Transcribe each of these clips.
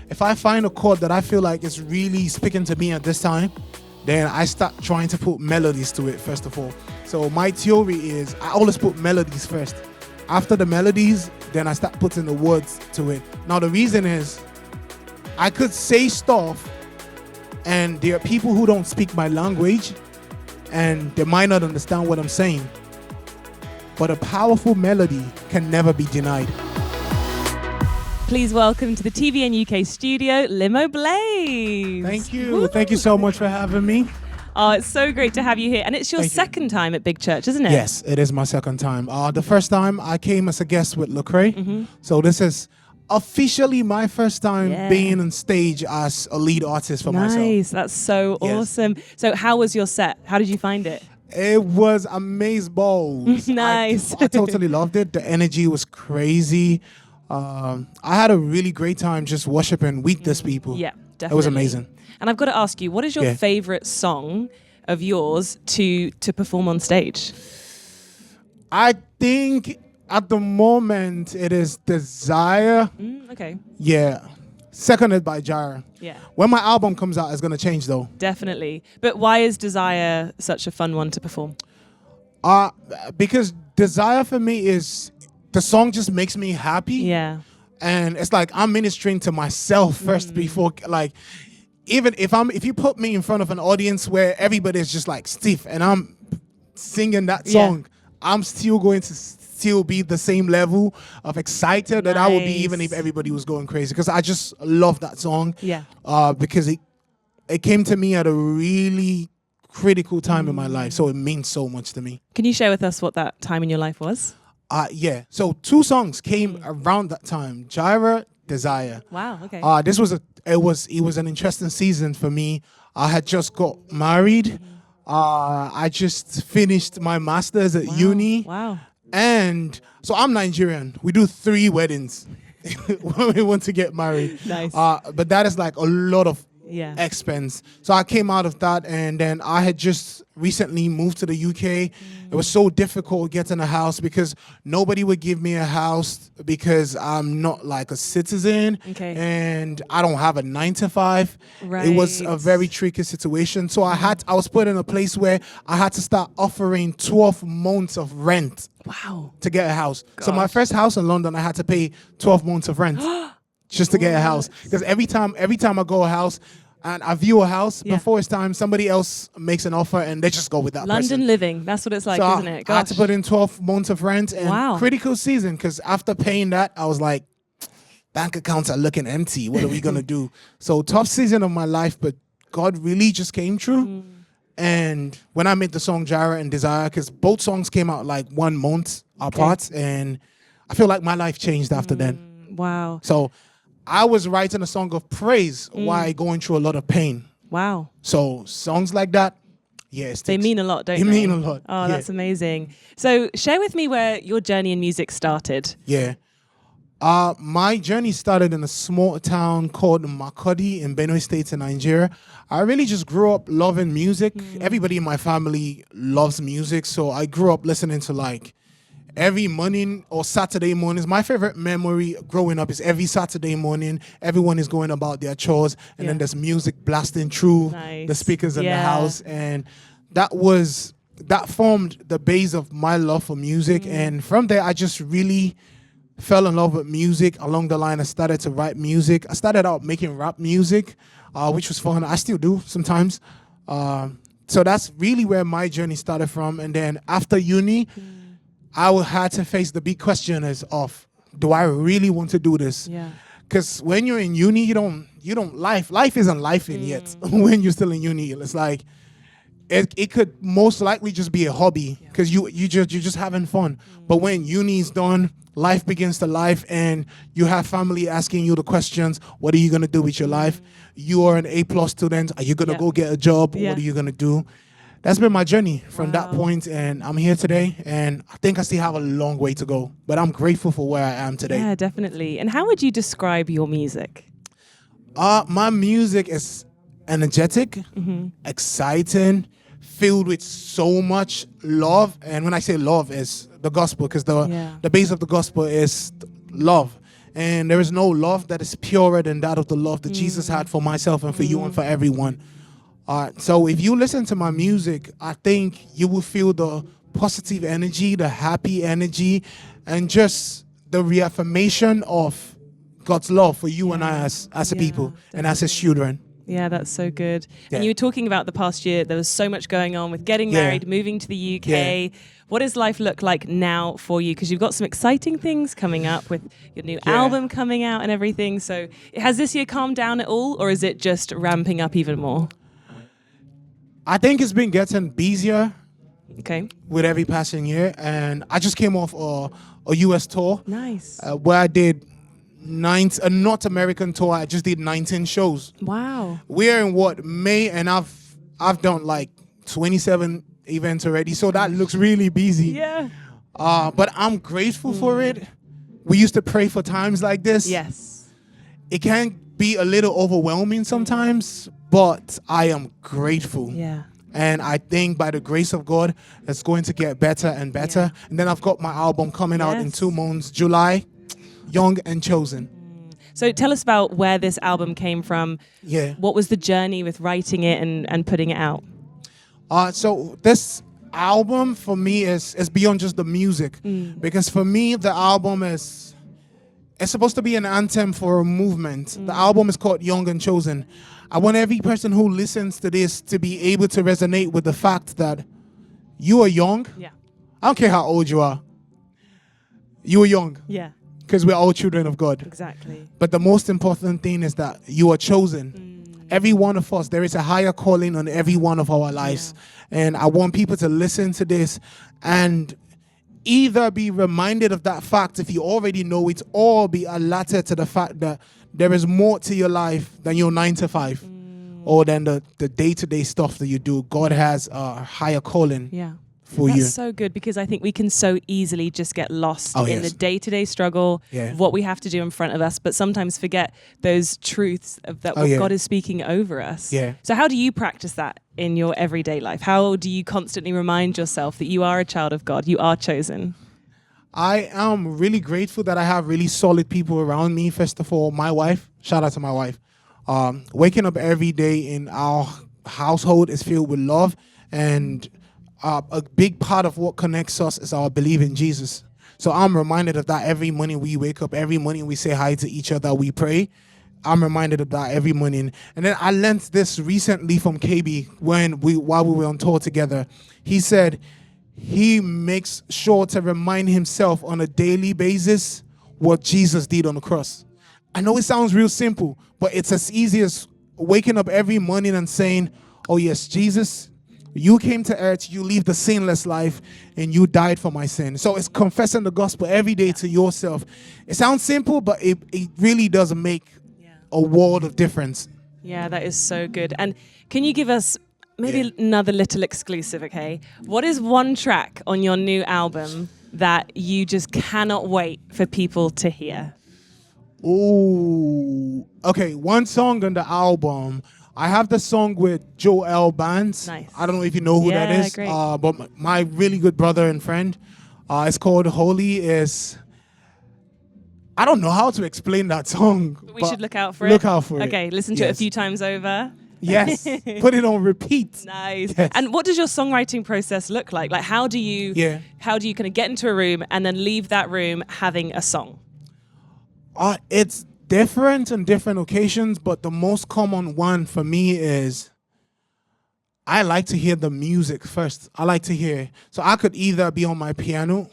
if I find a chord that I feel like is really speaking to me at this time, then I start trying to put melodies to it first of all. So my theory is I always put melodies first. After the melodies, then I start putting the words to it. Now the reason is I could say stuff and there are people who don't speak my language and they might not understand what I'm saying. But a powerful melody can never be denied. Please welcome to the TVN UK studio, Limoblaze. Thank you. Woo! Thank you so much for having me. Oh, it's so great to have you here. And it's your second time at Big Church, isn't it? Yes, it is my second time. The first time I came as a guest with Lecrae. Mm-hmm. So this is officially my first time being on stage as a lead artist for myself. Nice. That's so awesome. So how was your set? How did you find it? It was amazeballs. Nice. I totally loved it. The energy was crazy. I had a really great time just worshiping with these people. Yeah, definitely. It was amazing. And I've got to ask you, what is your favorite song of yours to perform on stage? I think at the moment it is Desire. Okay. Yeah. Seconded by Jara. Yeah. When my album comes out, it's going to change though. Definitely. But why is Desire such a fun one to perform? Because Desire for me is, the song just makes me happy. Yeah. And it's like I'm ministering to myself first before, like, even if you put me in front of an audience where everybody is just like stiff and I'm singing that song, I'm still going to still be the same level of excited that I would be even if everybody was going crazy, because I just love that song. Yeah. Because it came to me at a really critical time in my life, so it means so much to me. Can you share with us what that time in your life was? Yeah. So 2 songs came around that time. Gyra, Desire. Wow. Okay. It was an interesting season for me. I had just got married. I just finished my master's at uni. Wow. And so I'm Nigerian. We do 3 weddings when we want to get married. Nice. But that is like a lot of expense. So I came out of that, and then I had just recently moved to the UK. It was so difficult getting a house because nobody would give me a house because I'm not like a citizen, and I don't have a 9-to-5. Right. It was a very tricky situation. So I was put in a place where I had to start offering 12 months of rent. Wow. To get a house. Gosh. So my first house in London, I had to pay 12 months of rent just to get a house. Because every time I go a house and I view a house, before it's time, somebody else makes an offer and they just go with that person. London living, that's what it's like, so isn't it? Gosh. I had to put in 12 months of rent and critical season, because after paying that, I was like, bank accounts are looking empty. What are we going to do? So tough season of my life, but God really just came true. And when I made the song Gyra and Desire, because both songs came out like 1 month apart, and I feel like my life changed after then. Wow. So I was writing a song of praise while going through a lot of pain. Wow. So songs like that, they mean a lot, don't they? They mean a lot. Oh, that's amazing. So share with me where your journey in music started. Yeah. My journey started in a small town called Makurdi in Benue State in Nigeria. I really just grew up loving music. Everybody in my family loves music, so I grew up listening to like every morning or Saturday mornings. My favorite memory growing up is every Saturday morning, everyone is going about their chores, and then there's music blasting through the speakers in the house, and that formed the base of my love for music. And from there, I just really fell in love with music. Along the line, I started to write music. I started out making rap music, which was fun. I still do sometimes. So that's really where my journey started from. And then after uni, I had to face the big question of, do I really want to do this? Yeah. Because when you're in uni, you don't life isn't lifing yet. When you're still in uni, it's like it could most likely just be a hobby because you're just having fun. But when uni's done, life begins to life, and you have family asking you the questions: what are you gonna do with your life? You are an A+ student. Are you gonna go get a job? What are you gonna do? That's been my journey from that point, and I'm here today, and I think I still have a long way to go, but I'm grateful for where I am today. Yeah, definitely. And how would you describe your music? My music is energetic, exciting, filled with so much love. And when I say love, is the gospel, because the base of the gospel is love. And there is no love that is purer than that of the love that Jesus had for myself and for you and for everyone. So if you listen to my music, I think you will feel the positive energy, the happy energy, and just the reaffirmation of God's love for you and I as a people and as his children. Yeah, that's so good. Yeah. And you were talking about the past year. There was so much going on with getting married, moving to the UK. Yeah. What does life look like now for you? Because you've got some exciting things coming up with your new album coming out and everything. So has this year calmed down at all, or is it just ramping up even more? I think it's been getting busier Okay. with every passing year. And I just came off a US tour. Nice. Where I did a North American tour. I just did 19 shows. Wow. We're in May, and I've done like 27 events already, so that looks really busy. Yeah. But I'm grateful for it. We used to pray for times like this. Yes. It can be a little overwhelming sometimes, but I am grateful. Yeah. And I think by the grace of God, it's going to get better and better. Yeah. And then I've got my album coming out in Yes. 2 months, July, Young and Chosen. So tell us about where this album came from. Yeah. What was the journey with writing it and putting it out? So this album for me is beyond just the music, because for me the album it's supposed to be an anthem for a movement. The album is called Young and Chosen. I want every person who listens to this to be able to resonate with the fact that you are young. Yeah. I don't care how old you are. You are young, Yeah. because we're all children of God. Exactly. But the most important thing is that you are chosen. Every one of us, there is a higher calling on every one of our lives. And I want people to listen to this and either be reminded of that fact if you already know it, or be alerted to the fact that there is more to your life than your 9 to 5 or than the day-to-day stuff that you do. God has a higher calling Yeah. for That's you. so good, because I think we can so easily just get lost in yes. the day-to-day struggle Yeah. of what we have to do in front of us, but sometimes forget those truths of that what yeah. God is speaking over us. Yeah. So how do you practice that in your everyday life? How do you constantly remind yourself that you are a child of God, you are chosen? I am really grateful that I have really solid people around me. First of all, my wife. Shout out to my wife. Waking up every day in our household is filled with love, and a big part of what connects us is our belief in Jesus. So I'm reminded of that every morning we wake up, every morning we say hi to each other, we pray. I'm reminded of that every morning. And then I learned this recently from KB while we were on tour together. He said he makes sure to remind himself on a daily basis what Jesus did on the cross. I know it sounds real simple, but it's as easy as waking up every morning and saying, oh yes, Jesus, you came to earth, you lived a sinless life, and you died for my sin. So it's confessing the gospel every day to yourself. It sounds simple, but it really does make a world of difference. Yeah, that is so good. And can you give us maybe another little exclusive, okay? What is one track on your new album that you just cannot wait for people to hear? Oh, okay. One song on the album. I have the song with Joel Bands. Nice. I don't know if you know who that is. Great. But my really good brother and friend. It's called Holy. I don't know how to explain that song. We should look out for it. Look out for it. Okay, listen to it a few times over. Yes. Put it on repeat. Nice. Yes. And what does your songwriting process look like? Like how do you kind of get into a room and then leave that room having a song? It's different on different occasions, but the most common one for me is I like to hear the music first. I like to hear. So I could either be on my piano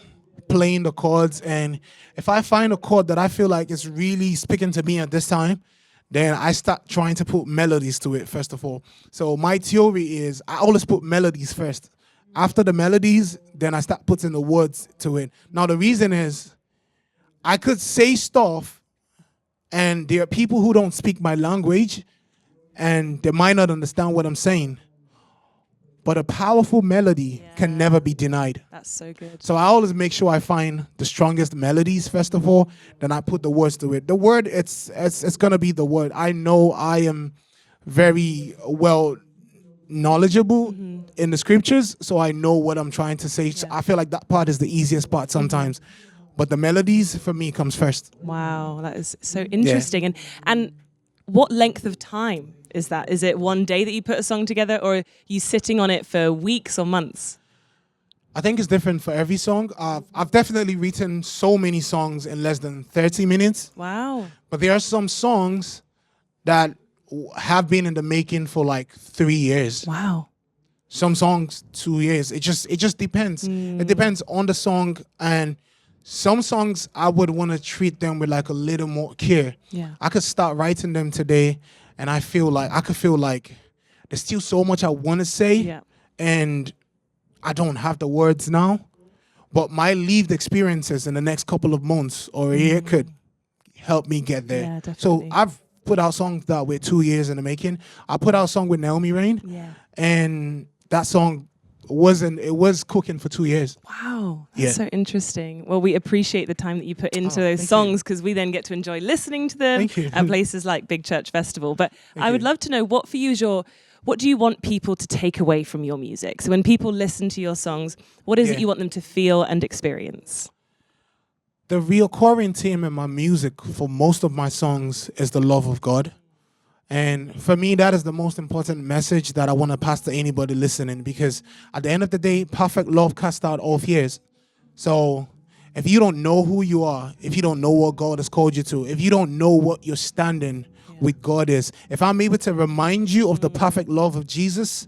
playing the chords, and if I find a chord that I feel like is really speaking to me at this time, then I start trying to put melodies to it first of all. So my theory is I always put melodies first. After the melodies, then I start putting the words to it. Now the reason is I could say stuff and there are people who don't speak my language and they might not understand what I'm saying. But a powerful melody can never be denied. That's so good. So I always make sure I find the strongest melodies first of all, then I put the words to it. The word, it's gonna be the word. I know I am very well knowledgeable in the scriptures, so I know what I'm trying to say. So I feel like that part is the easiest part sometimes. but the melodies for me comes first. Wow, that is so interesting. And what length of time is that? Is it one day that you put a song together, or are you sitting on it for weeks or months? I think it's different for every song. I've definitely written so many songs in less than 30 minutes. Wow. But there are some songs that have been in the making for like 3 years. Wow. Some songs 2 years. It just depends. It depends on the song, and some songs I would want to treat them with like a little more care. Yeah. I could start writing them today, and I could feel like there's still so much I want to say, Yeah. and I don't have the words now. But my lived experiences in the next couple of months or a year could help me get there. Yeah, so definitely. I've put out songs that were 2 years in the making. I put out a song with Naomi Rain, Yeah. and that song was cooking for 2 years. Wow, that's Yeah. so interesting. Well, we appreciate the time that you put into Oh, those thank songs, because we then get to enjoy listening to them Thank you. at places like Big Church Festival. But I would you. love to know, what for you is what do you want people to take away from your music? So when people listen to your songs, what is it Yeah. you want them to feel and experience? The recurring theme in my music for most of my songs is the love of God. And for me, that is the most important message that I want to pass to anybody listening, because at the end of the day, perfect love casts out all fears. So if you don't know who you are, if you don't know what God has called you to, if you don't know what your standing with God is, if I'm able to remind you of the perfect love of Jesus,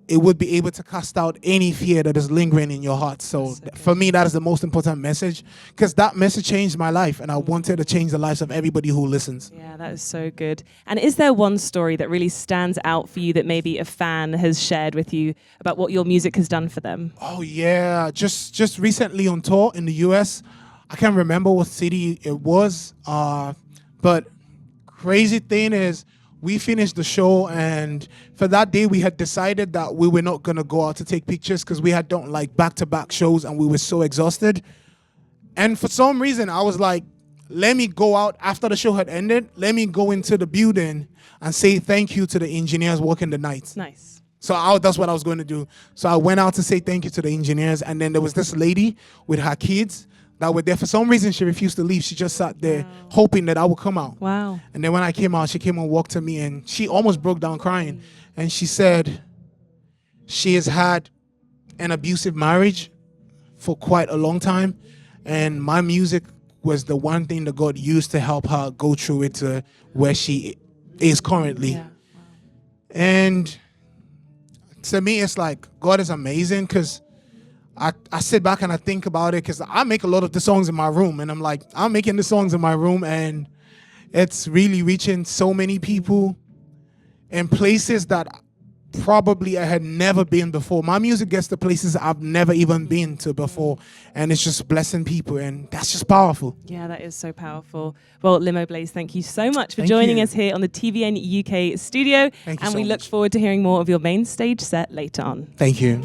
it would be able to cast out any fear that is lingering in your heart. So for me, that is the most important message, because that message changed my life, and I wanted to change the lives of everybody who listens. Yeah, that is so good. And is there one story that really stands out for you that maybe a fan has shared with you about what your music has done for them? Oh yeah, just recently on tour in the US. I can't remember what city it was, but crazy thing is, we finished the show, and for that day we had decided that we were not gonna go out to take pictures because we had done like back-to-back shows and we were so exhausted. And for some reason I was like, let me go out after the show had ended. Let me go into the building and say thank you to the engineers working the nights. Nice. So that's what I was going to do. So I went out to say thank you to the engineers, and then there was this lady with her kids that were there. For some reason, she refused to leave. She just sat there hoping that I would come out. Wow. And then when I came out, she came and walked to me, and she almost broke down crying. And she said she has had an abusive marriage for quite a long time, and my music was the one thing that God used to help her go through it to where she is currently. Yeah. And to me, it's like, God is amazing, because I sit back and I think about it, because I make a lot of the songs in my room, and I'm like, I'm making the songs in my room, and it's really reaching so many people in places that probably I had never been before. My music gets to places I've never even been to before, and it's just blessing people, and that's just powerful. Yeah, that is so powerful. Well, Limoblaze, thank you so much for Thank joining you. us here on the TVN UK studio. Thank you And so we look much. forward to hearing more of your main stage set later on. Thank you.